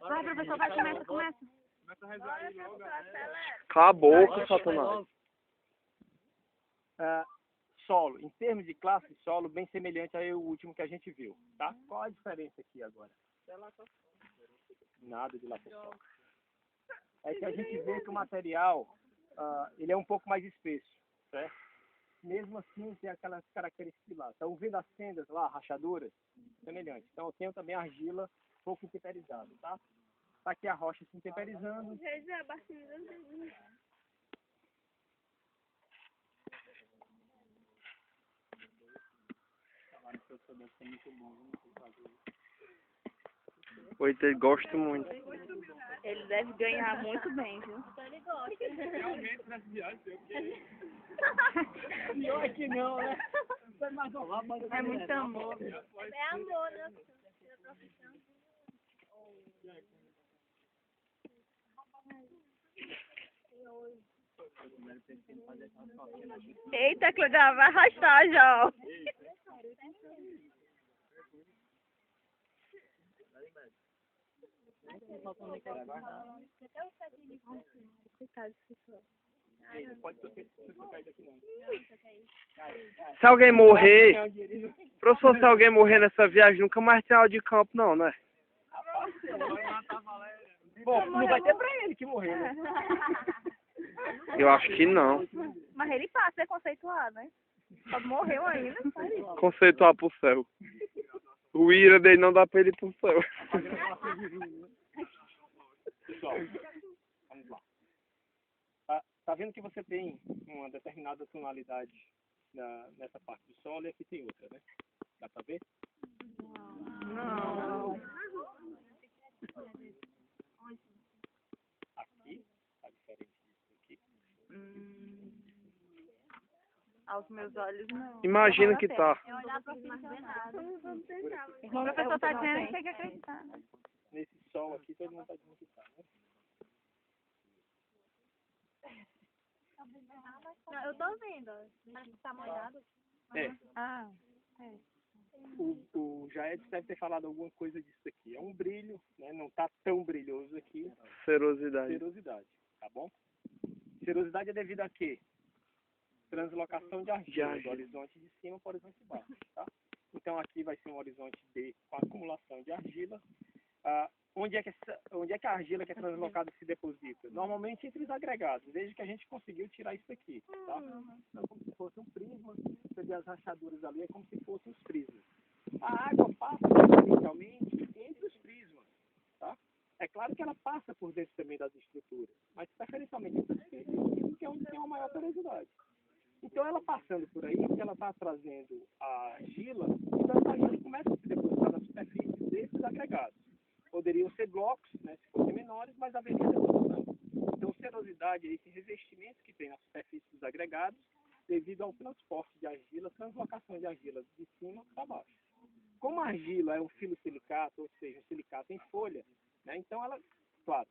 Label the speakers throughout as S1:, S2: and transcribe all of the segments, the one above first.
S1: Vai, professor, vai, começa.
S2: Cala a boca, Satanás.
S3: Solo, em termos de classe de solo, bem semelhante ao último que a gente viu, tá? Qual a diferença aqui agora? Nada de lactação. É que a gente vê que o material, ele é um pouco mais espesso, certo? Mesmo assim, tem aquelas características lá. Estão vendo as fendas lá, rachaduras? Semelhante. Então, eu tenho também argila um pouco intemperizada, tá? Tá aqui a rocha se intemperizando.
S2: Pois ele gosta muito.
S1: Ele deve ganhar muito bem, viu?
S3: Ele gosta. Realmente, nessa viagem, eu queria. Pior é que não, né?
S1: É muito amor.
S4: É amor, né?
S1: Eita, Cleudar, vai arrastar já, ó.
S2: Se alguém morrer, professor, se alguém morrer nessa viagem, nunca mais tem aula de campo, não, né?
S3: Bom, não vai ter pra ele que morrer, né?
S2: Eu acho que não.
S1: Mas ele passa, é conceituado, né? Só morreu ainda.
S2: Conceituar pro céu. O ira dele não dá pra ele ir pro céu.
S3: Pessoal, vamos lá. Tá vendo que você tem uma determinada tonalidade nessa parte do solo e aqui tem outra, né? Dá pra ver?
S1: Não.
S3: Aqui tá diferente disso aqui.
S1: Aos meus olhos, não.
S2: Imagina que tá.
S4: É olhar pra cima não vê nada.
S1: O professor tá dizendo que tem que acreditar.
S3: Nesse sol aqui todo mundo tá dizendo que tá, né?
S4: Não, eu tô vendo, ó. Acho que tá molhado.
S1: Ah,
S3: O Jaed deve ter falado alguma coisa disso aqui. É um brilho, né? Não tá tão brilhoso aqui.
S2: Serosidade.
S3: Serosidade, tá bom? Serosidade é devido a quê? Translocação de argila do horizonte de cima para o horizonte de baixo, tá? Então aqui vai ser um horizonte D com acumulação de argila. Onde é que a argila que é translocada se deposita? Normalmente entre os agregados, desde que a gente conseguiu tirar isso aqui, tá? Então, como se fosse um prisma, você vê as rachaduras ali, é como se fossem os prismas. A água passa preferencialmente entre os prismas, tá? É claro que ela passa por dentro também das estruturas, mas preferencialmente entre os prismas, que é onde tem uma maior porosidade. Então ela passando por aí, se ela está trazendo a argila, então essa argila começa a se depositar na superfície desses agregados. Poderiam ser blocos, né, se fossem menores, mas haveria deposição. Então, serosidade é esse revestimento que tem na superfície dos agregados devido ao transporte de argila, translocação de argila de cima para baixo. Como a argila é um filosilicato, ou seja, um silicato em folha, né, então ela, claro,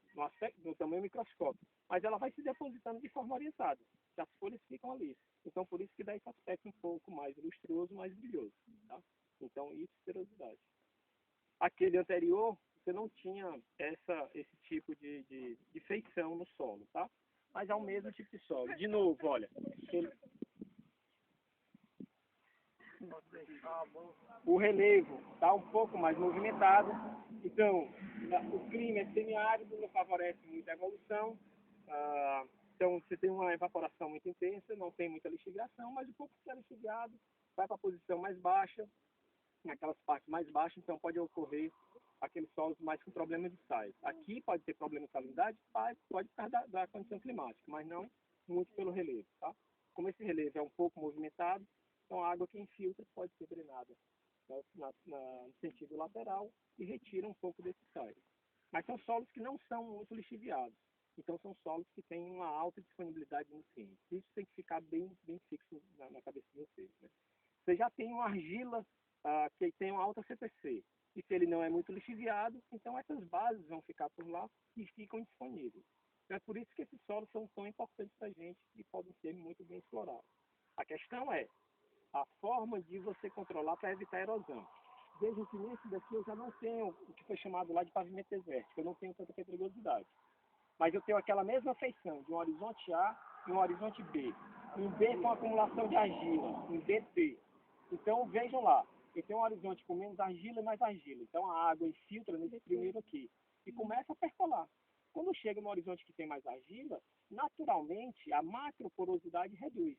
S3: no tamanho microscópico, mas ela vai se depositando de forma orientada, que as folhas ficam ali. Então, por isso que dá esse aspecto um pouco mais lustroso, mais brilhoso. Tá? Então, isso é serosidade. Aquele anterior, você não tinha esse tipo de feição no solo, tá? Mas é o mesmo tipo de solo. De novo, olha, o relevo está um pouco mais movimentado, então o clima é semiárido, não favorece muito a evolução, então você tem uma evaporação muito intensa, não tem muita lixiviação, mas o pouco que é lixiviado vai para a posição mais baixa, naquelas partes mais baixas, então pode ocorrer aqueles solos mais com problemas de sais. Aqui pode ter problema de salinidade, pode por causa da condição climática, mas não muito pelo relevo, tá? Como esse relevo é um pouco movimentado, então a água que infiltra pode ser drenada, né, no sentido lateral e retira um pouco desses sais. Mas são solos que não são muito lixiviados, então são solos que têm uma alta disponibilidade de nutrientes. Isso tem que ficar bem fixo na cabeça de vocês, né? Você já tem uma argila que tem uma alta CPC. E se ele não é muito lixiviado, então essas bases vão ficar por lá e ficam disponíveis. Então é por isso que esses solos são tão importantes para a gente e podem ser muito bem explorados. A questão é a forma de você controlar para evitar a erosão. Vejam que nesse daqui eu já não tenho o que foi chamado lá de pavimento desértico, eu não tenho tanta pedregosidade. Mas eu tenho aquela mesma feição de um horizonte A e um horizonte B. Um B com acumulação de argila, um BT. Então vejam lá, eu tenho um horizonte com menos argila e mais argila. Então a água infiltra nesse primeiro aqui e começa a percolar. Quando chega no horizonte que tem mais argila, naturalmente a macroporosidade reduz.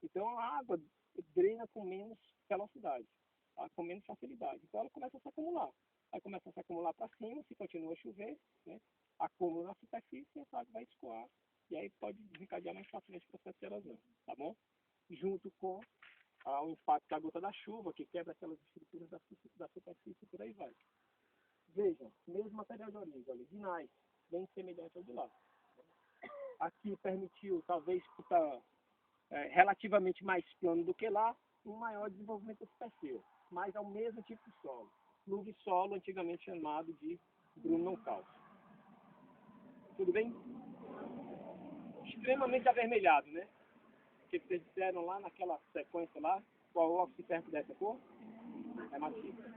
S3: Então a água drena com menos velocidade, tá? Com menos facilidade. Então ela começa a se acumular. Aí começa a se acumular para cima, se continua a chover, né? Acúmulo na superfície e essa água vai escoar. E aí pode desencadear mais facilmente o processo de erosão, tá bom? Junto com o impacto da gota da chuva, que quebra aquelas estruturas da superfície e por aí vai. Vejam, mesmo material de origem, olha, gnais, bem semelhante ao de lá. Aqui permitiu, talvez por estar relativamente mais plano do que lá, um maior desenvolvimento superficial, mas ao mesmo tipo de solo. Pluvio-solo, antigamente chamado de Bruno-Cálcio. Tudo bem? Extremamente avermelhado, né? Que vocês disseram lá naquela sequência lá, qual óxido serve dessa cor? Hematita.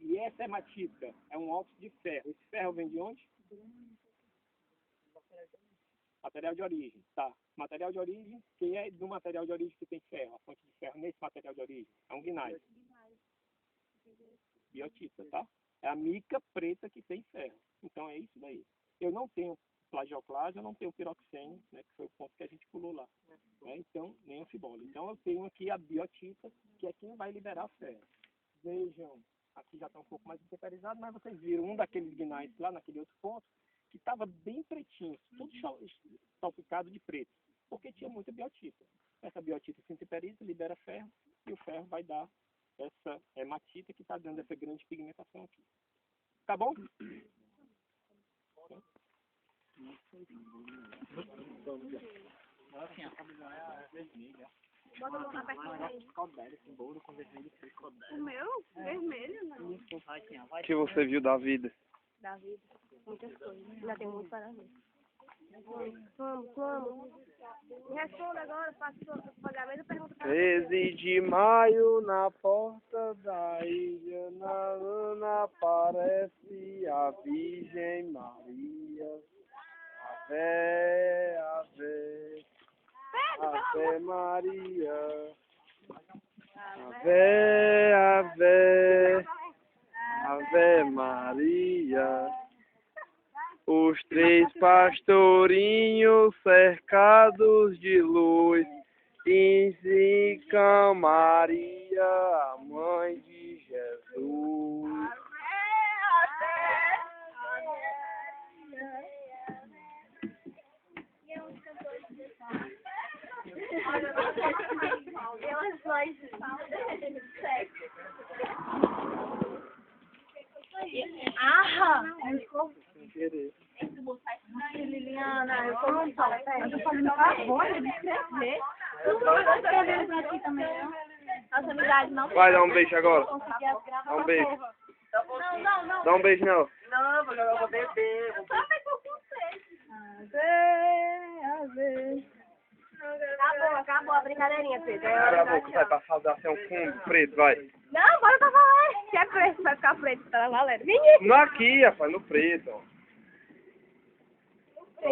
S3: E essa hematita é um óxido de ferro. Esse ferro vem de onde? Material de origem, tá. Material de origem, quem é do material de origem que tem ferro? A fonte de ferro nesse material de origem é um gnais. Biotita, tá? É a mica preta que tem ferro. Então é isso daí. Eu não tenho plagioclase, eu não tenho piroxene, né, que foi o ponto que a gente pulou lá. Né? Então, nem o fibolo. Então eu tenho aqui a biotita, que é quem vai liberar ferro. Vejam, aqui já está um pouco mais intemperizado, mas vocês viram um daqueles gnais lá naquele outro ponto, que estava bem pretinho, tudo salpicado de preto, porque tinha muita biotita. Essa biotita se intemperiza, libera ferro, e o ferro vai dar essa hematita que está dando essa grande pigmentação aqui. Tá bom?
S4: Bota a mão na perna aí. O meu? Vermelho, não.
S2: O que você viu da vida?
S4: Da vida. Muitas coisas. Ainda tem muito para ver. Vamos. Me responda agora, faça o pagamento e pergunta para
S2: 13 de maio, na porta da ilha, na luna aparece a Virgem Maria. Ave, ave, ave Maria. Ave, ave, ave Maria. Os três pastorinhos cercados de luz indicam Maria, a mãe de Jesus. Sem querer.
S4: Liliana, eu como um pão. Eu tô fazendo favor de escrever. Eu tô escrevendo pra ti também, não? Nossa amizade não.
S2: Vai dar um beijo agora. Dá um beijo.
S4: Não.
S2: Dá um beijo não.
S3: Não, vou jogar pra beber.
S4: Acabou a brincadeirinha, Pedro.
S2: Abre a boca, vai passar da ser um fundo preto, vai.
S4: Não, bora pra falar. Se é preto, vai ficar preto, tá, galera? Menino!
S2: Não aqui, rapaz, no preto, ó.